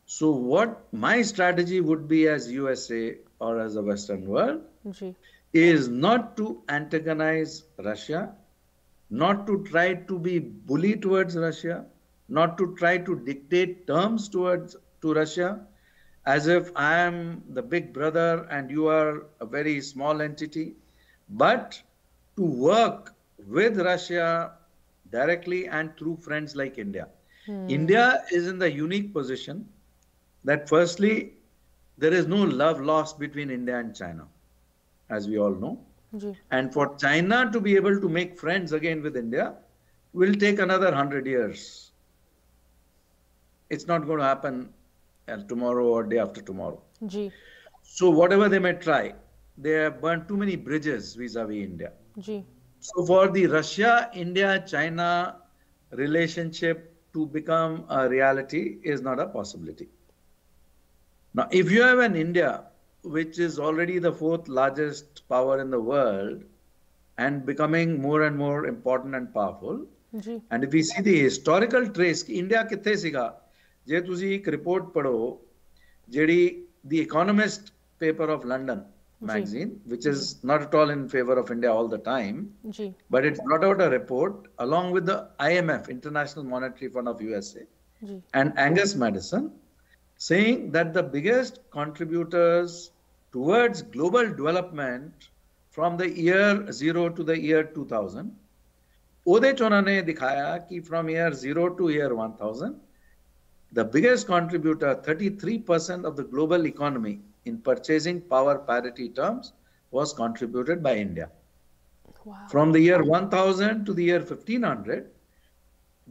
Speaker 2: So what my strategy would be as USA or as the Western world,
Speaker 1: Ji,
Speaker 2: is not to antagonize Russia, not to try to be bully towards Russia, not to try to dictate terms to Russia, as if I am the big brother and you are a very small entity, but to work with Russia directly and through friends like India. India is in the unique position that firstly, there is no love lost between India and China, as we all know. And for China to be able to make friends again with India will take another 100 years. It's not going to happen tomorrow or day after tomorrow. So whatever they may try, they have burnt too many bridges vis-a-vis India. So for the Russia-India-China relationship to become a reality is not a possibility. Now, if you have an India which is already the fourth largest power in the world and becoming more and more important and powerful, and if we see the historical trace, India kithe siga, je tusi ek report padho, jehdi the Economist paper of London magazine, which is not at all in favor of India all the time, but it brought out a report along with the IMF, International Monetary Fund of USA, and Angus Madison, saying that the biggest contributors towards global development from the year 0 to the year 2000, ਉਹਦੇ ਚ ਉਹਨਾਂ ਨੇ ਦਿਖਾਇਆ ਕਿ from year 0 to year 1000, the biggest contributor, 33% of the global economy in purchasing power parity terms was contributed by India.
Speaker 1: Wow.
Speaker 2: From the year 1000 to the year 1500,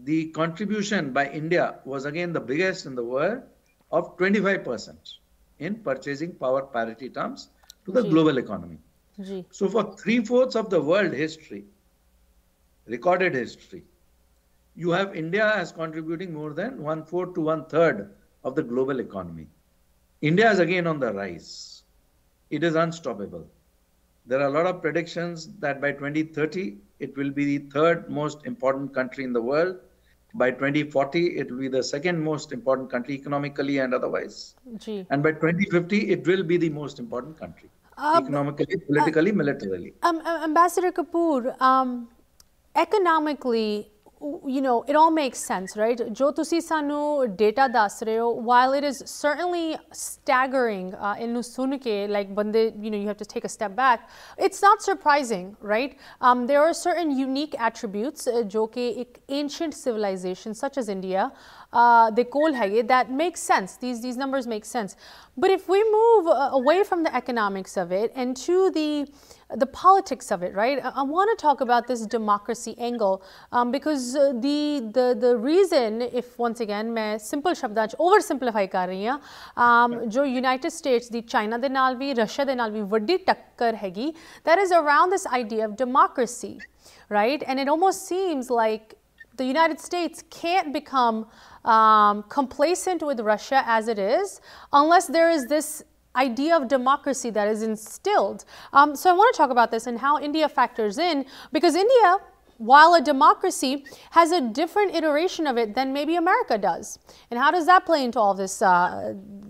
Speaker 2: the contribution by India was again the biggest in the world of 25% in purchasing power parity terms to the global economy. So for 3/4 of the world history, recorded history, you have India as contributing more than 1/4 to 1/3 of the global economy. India is again on the rise. It is unstoppable. There are a lot of predictions that by 2030, it will be the third most important country in the world. By 2040, it will be the second most important country economically and otherwise. And by 2050, it will be the most important country economically, politically, militarily.
Speaker 1: Ambassador Kapoor, economically, you know, it all makes sense, right? Jo tusi sanu data das rahe ho, while it is certainly staggering innu sun ke like bande, you know, you have to take a step back, it's not surprising, right? There are certain unique attributes jo ke ek ancient civilization such as India they call hai, that makes sense. These numbers make sense. But if we move away from the economics of it and to the politics of it, right? I want to talk about this democracy angle because the reason, if once again मैं simple शब्दां च oversimplify कर रही हूँ, जो United States दी China दे नाल भी Russia दे नाल भी वड्डी टक्कर हैगी, that is around this idea of democracy, right? And it almost seems like the United States can't become complacent with Russia as it is unless there is this idea of democracy that is instilled. So I want to talk about this and how India factors in, because India, while a democracy, has a different iteration of it than maybe America does. And how does that play into all this,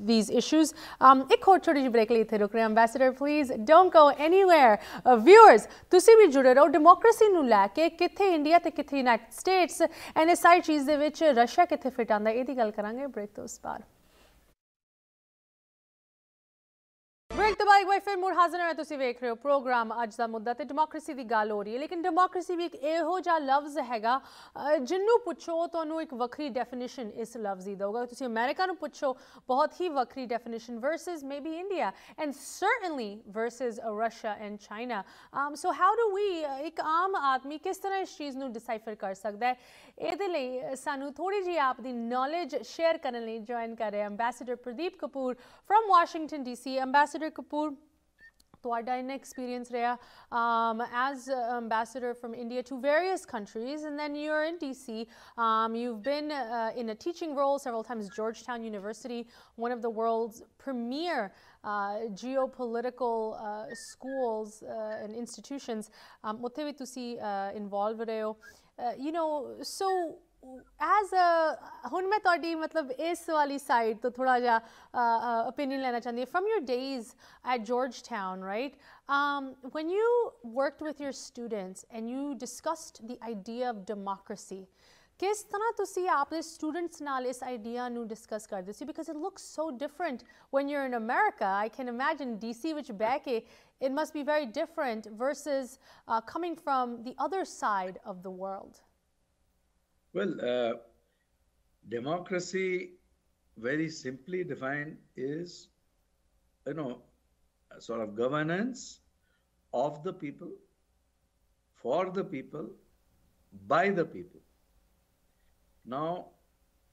Speaker 1: these issues? Ek aur choti ji break liye the ruk rahe. Ambassador, please don't go anywhere. Viewers, tusi bhi jude raho. Democracy nu leke kithe India te kithe United States and is sari cheez de vich Russia kithe fit aanda, edi gal karange break to us baad. Break तो बाद फिर मुड़ हाजिर है तुसी वेख रहे हो प्रोग्राम अज दा मुद्दा ते डेमोक्रेसी दी गल हो रही है लेकिन डेमोक्रेसी भी एक एहो जा लफ्ज़ हैगा जिन्नू पुछो तोनू एक वक्री डेफिनेशन इस लफ्ज़ दी दोगा तुसी अमेरिका नू पुछो बहुत ही वक्री definition versus maybe India and certainly versus Russia and China so how do we एक आम आदमी किस तरह इस चीज़ नू डिसाइफर कर सकता है ਇਹਦੇ ਲਈ ਸਾਨੂੰ ਥੋੜੀ ਜੀ ਆਪ ਦੀ ਨੌਲੇਜ ਸ਼ੇਅਰ ਕਰਨ ਲਈ ਜੁਆਇਨ ਕਰ ਰਹੇ ambassador Pradeep Kapoor from Washington DC ambassador Kapoor ਤੁਹਾਡਾ ਇਨ ਐਕਸਪੀਰੀਅੰਸ ਰਿਹਾ as ambassador from India to various countries and then you're in DC you've been in a teaching role several times Georgetown University one of the world's premier geopolitical schools and institutions ਉੱਥੇ ਵੀ ਤੁਸੀਂ involved ਰਹੇ ਹੋ you know so as a ਹੁਣ ਮੈਂ ਤੁਹਾਡੀ ਮਤਲਬ ਇਸ ਵਾਲੀ ਸਾਈਡ ਤੋਂ ਥੋੜਾ ਜਿਹਾ opinion ਲੈਣਾ ਚਾਹੁੰਦੀ ਹਾਂ from your days at Georgetown right when you worked with your students and you discussed the idea of democracy किस तरह तुसी आपने students नाल इस idea ਨੂੰ discuss ਕਰਦੇ ਸੀ because it looks so different when you're in America I can imagine DC which back it must be very different versus coming from the other side of the world.
Speaker 2: Well, democracy very simply defined is sort of governance of the people for the people by the people. Now,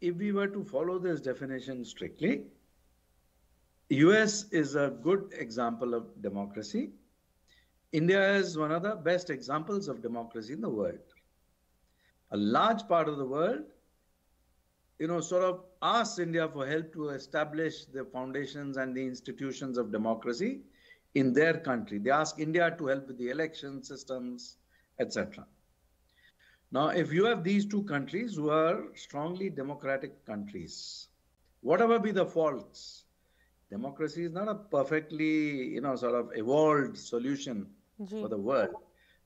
Speaker 2: if we were to follow this definition strictly, US is a good example of democracy. India is one of the best examples of democracy in the world. A large part of the world, sort of asks India for help to establish the foundations and the institutions of democracy in their country. They ask India to help with the election systems, etc. Now, if you have these two countries who are strongly democratic countries, whatever be the faults, democracy is not a perfectly, sort of evolved solution for the world.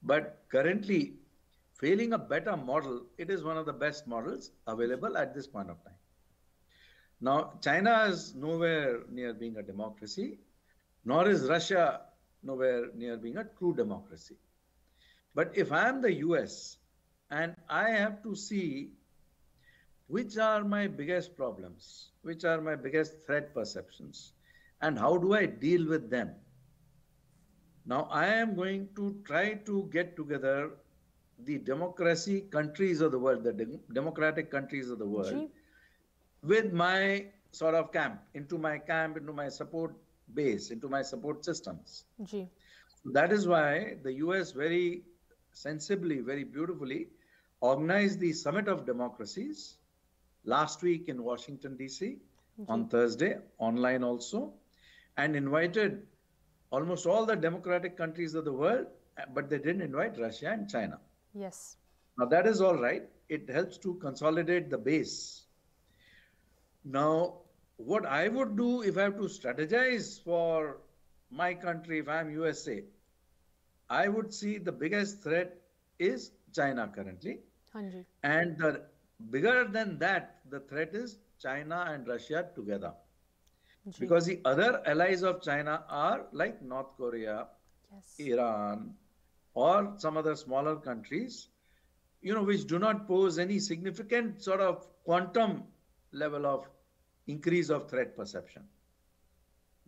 Speaker 2: But currently, failing a better model, it is one of the best models available at this point of time. Now, China is nowhere near being a democracy, nor is Russia nowhere near being a true democracy. But if I am the US, and I have to see which are my biggest problems, which are my biggest threat perceptions, and how do I deal with them. Now, I am going to try to get together the democracy countries of the world, the democratic countries of the world, with my sort of camp, into my support base, into my support systems. That is why the US very sensibly, very beautifully organized the Summit of Democracies last week in Washington, D.C. on Thursday, online also, and invited almost all the democratic countries of the world, but they didn't invite Russia and China.
Speaker 1: Yes.
Speaker 2: Now that is all right. It helps to consolidate the base. Now, what I would do if I have to strategize for my country, if I am USA, I would see the biggest threat is China currently.
Speaker 1: Hanji.
Speaker 2: And bigger than that, the threat is China and Russia together.
Speaker 1: Ji.
Speaker 2: Because the other allies of China are like North Korea,
Speaker 1: Yes.
Speaker 2: Iran, or some other smaller countries, which do not pose any significant sort of quantum level of increase of threat perception.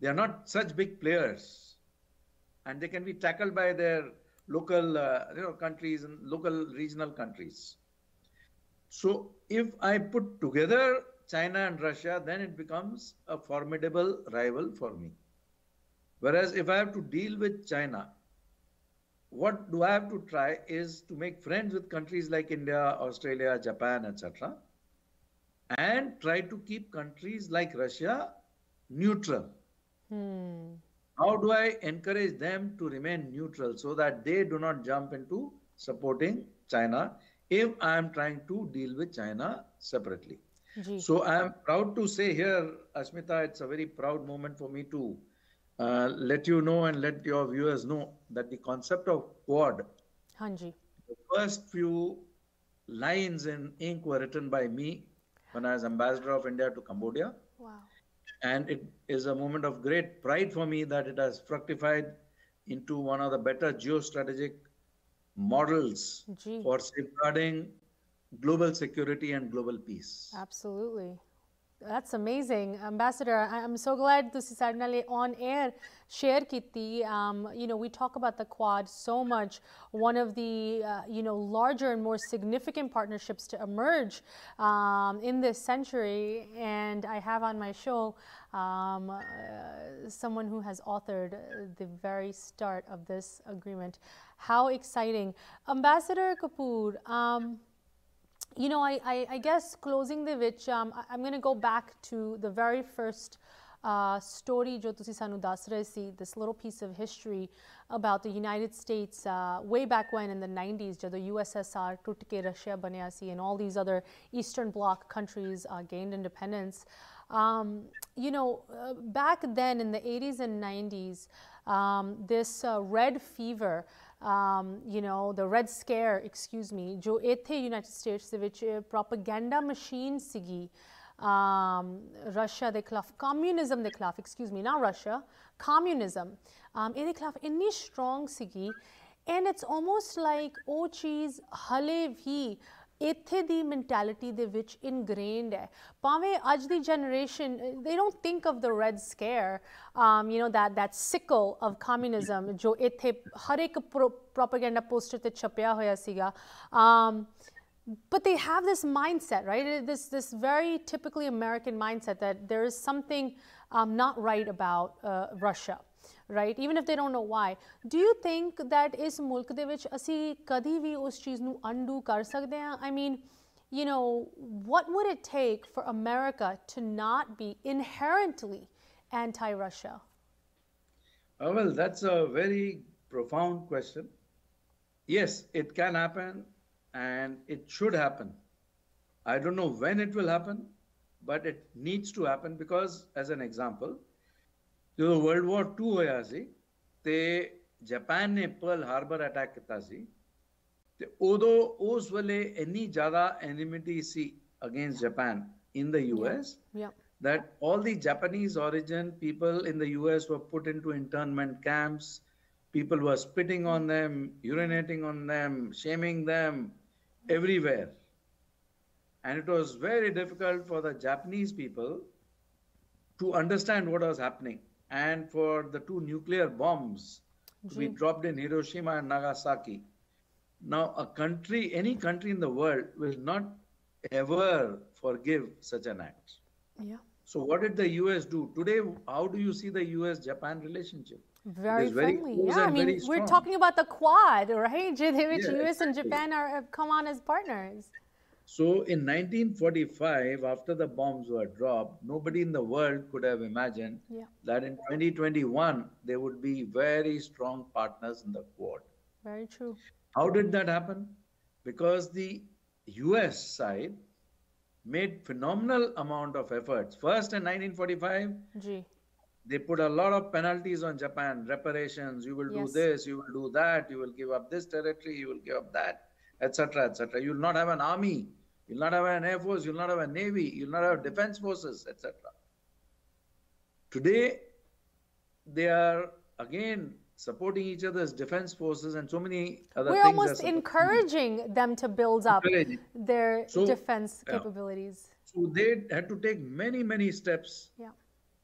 Speaker 2: They are not such big players, and they can be tackled by their local, countries and local regional countries. So if I put together China and Russia, then it becomes a formidable rival for me. Whereas if I have to deal with China, what do I have to try is to make friends with countries like India, Australia, Japan, etc., and try to keep countries like Russia neutral. How do I encourage them to remain neutral so that they do not jump into supporting China if I am trying to deal with China separately?
Speaker 1: Ji.
Speaker 2: So I am proud to say here, Ashmita, it's a very proud moment for me to let you know and let your viewers know that the concept of Quad,
Speaker 1: Hanji.
Speaker 2: the first few lines in ink were written by me when I was ambassador of India to Cambodia.
Speaker 1: Wow.
Speaker 2: And it is a moment of great pride for me that it has fructified into one of the better geostrategic models
Speaker 1: Ji.
Speaker 2: for safeguarding global security and global peace.
Speaker 1: Absolutely. That's amazing, Ambassador. I'm so glad this is suddenly on air share kiti. We talk about the Quad so much. One of the larger and more significant partnerships to emerge in this century. And I have on my show someone who has authored the very start of this agreement. How exciting, Ambassador Kapoor. I guess closing the which I'm going to go back to the very first story jo tusi sanu das rahe si, this little piece of history about the United States way back when in the 90s jab the USSR टूट के Russia बनया si and all these other Eastern Bloc countries gained independence. Back then in the 80s and 90s, this red fever, the red scare, excuse me, jo ithe United States de vich propaganda machine sigi Russia de khilaf, communism de khilaf, excuse me, not Russia, communism, ਇਹਦੇ ਖਿਲਾਫ ਇੰਨੀ strong sigi, and it's almost like ਉਹ ਚੀਜ਼ ਹਲੇ ਵੀ ਇੱਥੇ ਦੀ mentality ਦੇ ਵਿੱਚ ingrained ਹੈ ਭਾਵੇਂ ਅੱਜ ਦੀ generation they don't think of the red scare that sickle of communism ਜੋ ਇੱਥੇ ਹਰ ਇੱਕ propaganda poster ਤੇ ਛਪਿਆ ਹੋਇਆ ਸੀਗਾ but they have this mindset, right? This very typically American mindset that there is something not right about Russia, right? Even if they don't know why. Do you think that is mulk de vich asi kadi vi us cheez nu undo kar sakde hain? I mean, what would it take for America to not be inherently anti-Russia?
Speaker 2: Well, that's a very profound question. Yes, it can happen. And it should happen. I don't know when it will happen, but it needs to happen because, as an example, ਜਦੋਂ World War II ਹੋਇਆ ਸੀ ਤੇ Japan ਨੇ Pearl Harbor attack ਕੀਤਾ ਸੀ ਤੇ ਉਦੋਂ ਉਸ ਵੇਲੇ ਇੰਨੀ ਜ਼ਿਆਦਾ enmity C against Japan in the US that all the Japanese origin people in the US were put into internment camps. People were spitting on them, urinating on them, shaming them everywhere. And it was very difficult for the Japanese people to understand what was happening and for the two nuclear bombs to be dropped in Hiroshima and Nagasaki. Now, any country in the world will not ever forgive such an act.
Speaker 1: Yeah.
Speaker 2: So what did the US do? Today, how do you see the US-Japan relationship?
Speaker 1: Very friendly. Yeah, I mean, we're talking about the Quad, right? Which US and Japan have come on as partners.
Speaker 2: So in 1945, after the bombs were dropped, nobody in the world could have imagined that in 2021, there would be very strong partners in the Quad.
Speaker 1: Very true.
Speaker 2: How did that happen? Because the US side made phenomenal amount of efforts. First in 1945, they put a lot of penalties on Japan, reparations, you will do this, you will do that, you will give up this territory, you will give up that. etc., etc. You'll not have an army, you'll not have an air force, you'll not have a navy, you'll not have defense forces, etc. Today, they are again supporting each other's defense forces and so many other
Speaker 1: We're
Speaker 2: things.
Speaker 1: Almost encouraging them to build up their defense capabilities.
Speaker 2: So they had to take many, many steps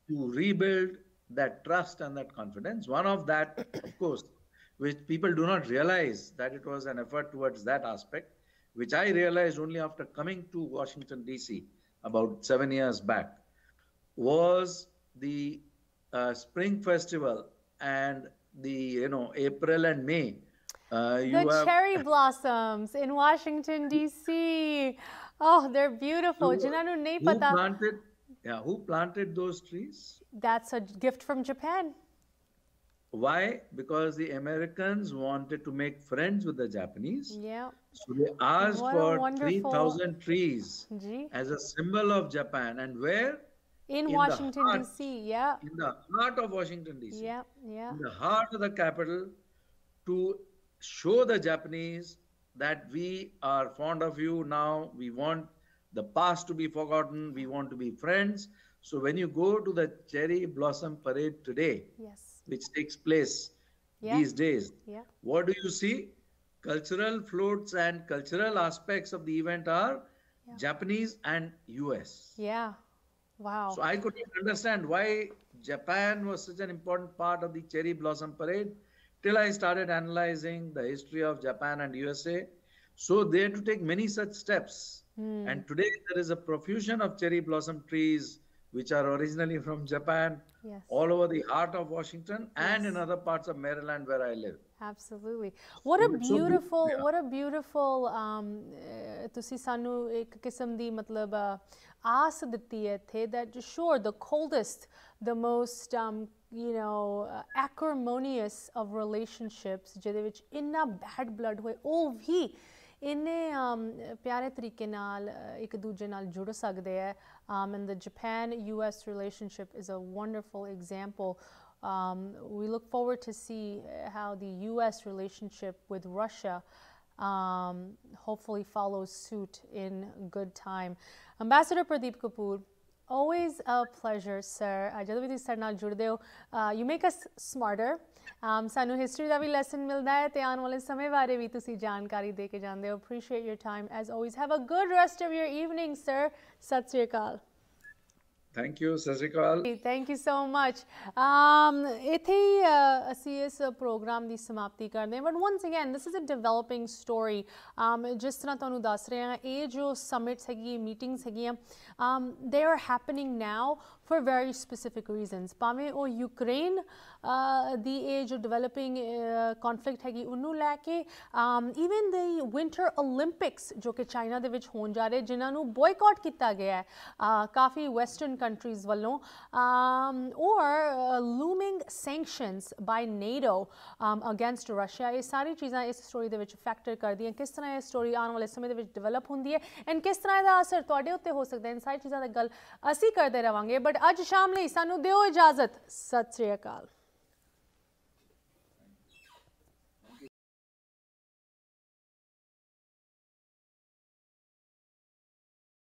Speaker 2: to rebuild that trust and that confidence. One of that, of course, which people do not realize that it was an effort towards that aspect, which I realized only after coming to Washington, D.C. about 7 years back, was the Spring Festival and the, April and May.
Speaker 1: The cherry blossoms in Washington, D.C. Oh, they're beautiful.
Speaker 2: Who planted those trees?
Speaker 1: That's a gift from Japan.
Speaker 2: Why? Because the Americans wanted to make friends with the Japanese.
Speaker 1: Yeah.
Speaker 2: So they asked for 3,000 trees as a symbol of Japan. And where?
Speaker 1: In Washington, D.C., yeah.
Speaker 2: In the heart of Washington, D.C.
Speaker 1: Yeah, yeah.
Speaker 2: In the heart of the capital, to show the Japanese that we are fond of you now. We want the past to be forgotten. We want to be friends. So when you go to the Cherry Blossom Parade today, which takes place these days, what do you see? Cultural floats and cultural aspects of the event are Japanese and US.
Speaker 1: Yeah. Wow.
Speaker 2: So I couldn't understand why Japan was such an important part of the Cherry Blossom Parade till I started analyzing the history of Japan and USA. So they had to take many such steps. And today there is a profusion of cherry blossom trees which are originally from Japan, all over the heart of Washington and in other parts of Maryland where I live.
Speaker 1: Absolutely. What a beautiful, ਤੁਸੀਂ ਸਾਨੂੰ ਇੱਕ ਕਿਸਮ ਦੀ ਮਤਲਬ ਆਸ ਦਿੱਤੀ ਹੈ ਇੱਥੇ that sure the coldest, the most acrimonious of relationships ਜਿਹਦੇ ਵਿੱਚ ਇੰਨਾ bad blood ਹੋਏ ਉਹ ਵੀ ਇੰਨੇ ਪਿਆਰੇ ਤਰੀਕੇ ਨਾਲ ਇੱਕ ਦੂਜੇ ਨਾਲ ਜੁੜ ਸਕਦੇ ਹੈ and the Japan-US relationship is a wonderful example. We look forward to see how the US relationship with Russia hopefully follows suit in good time. Ambassador Pradeep Kapoor, always a pleasure, sir. ਜਦੋਂ ਵੀ ਤੁਸੀਂ ਸਾਡੇ ਨਾਲ ਜੁੜਦੇ ਹੋ you make us smarter. ਸਾਨੂੰ history ਦਾ ਵੀ lesson ਮਿਲਦਾ ਹੈ ਤੇ ਆਉਣ ਵਾਲੇ ਸਮੇਂ ਬਾਰੇ ਵੀ ਤੁਸੀਂ ਜਾਣਕਾਰੀ ਦੇ ਕੇ ਜਾਂਦੇ ਹੋ. Appreciate your time as always. Have a good rest of your evening, sir. ਸਤਿ ਸ਼੍ਰੀ ਅਕਾਲ.
Speaker 2: Thank you, Sat Sri Akal.
Speaker 1: Thank you so much. ਇੱਥੇ ਅਸੀਂ ਇਸ ਪ੍ਰੋਗਰਾਮ ਦੀ ਸਮਾਪਤੀ ਕਰਦੇ ਹਾਂ but once again this is a developing story. ਜਿਸ ਤਰ੍ਹਾਂ ਤੁਹਾਨੂੰ ਦੱਸ ਰਹੇ ਹਾਂ ਇਹ ਜੋ ਸਮਿਟਸ ਹੈਗੀ ਮੀਟਿੰਗਸ ਹੈਗੀਆਂ they are happening now for very specific reasons. ਭਾਵੇਂ ਉਹ ਯੂਕਰੇਨ ਦੀ ਇਹ ਜੋ ਡਿਵੈਲਪਿੰਗ ਕੌਨਫਲਿਕਟ ਹੈਗੀ ਉਹਨੂੰ ਲੈ ਕੇ even the winter Olympics ਜੋ ਕਿ ਚਾਈਨਾ ਦੇ ਵਿੱਚ ਹੋਣ ਜਾ ਰਹੇ ਜਿਨ੍ਹਾਂ ਨੂੰ ਬੋਇਕਾਟ ਕੀਤਾ ਗਿਆ ਹੈ ਕਾਫੀ ਵੈਸਟਰਨ countries ਵੱਲੋਂ or looming sanctions by NATO against Russia. ਇਹ ਸਾਰੀ ਚੀਜ਼ਾਂ ਇਸ ਸਟੋਰੀ ਦੇ ਵਿੱਚ ਫੈਕਟਰ ਕਰਦੀਆਂ ਕਿਸ ਤਰ੍ਹਾਂ ਇਹ ਸਟੋਰੀ ਆਉਣ ਵਾਲੇ ਸਮੇਂ ਦੇ ਵਿੱਚ ਡਿਵੈਲਪ ਹੁੰਦੀ ਹੈ ਐਂਡ ਕਿਸ ਤਰ੍ਹਾਂ ਇਹਦਾ ਅਸਰ ਤੁਹਾਡੇ ਉੱਤੇ ਹੋ ਸਕਦਾ ਹੈ ਸਾਰੀ ਚੀਜ਼ਾਂ ਦੀ ਗੱਲ ਅਸੀਂ ਕਰਦੇ ਰਵਾਂਗੇ ਬਟ ਅੱਜ ਸ਼ਾਮ ਲਈ ਸਾਨੂੰ ਦਿਓ ਇਜਾਜ਼ਤ ਸਤਿ ਸ਼੍ਰੀ ਅਕਾਲ.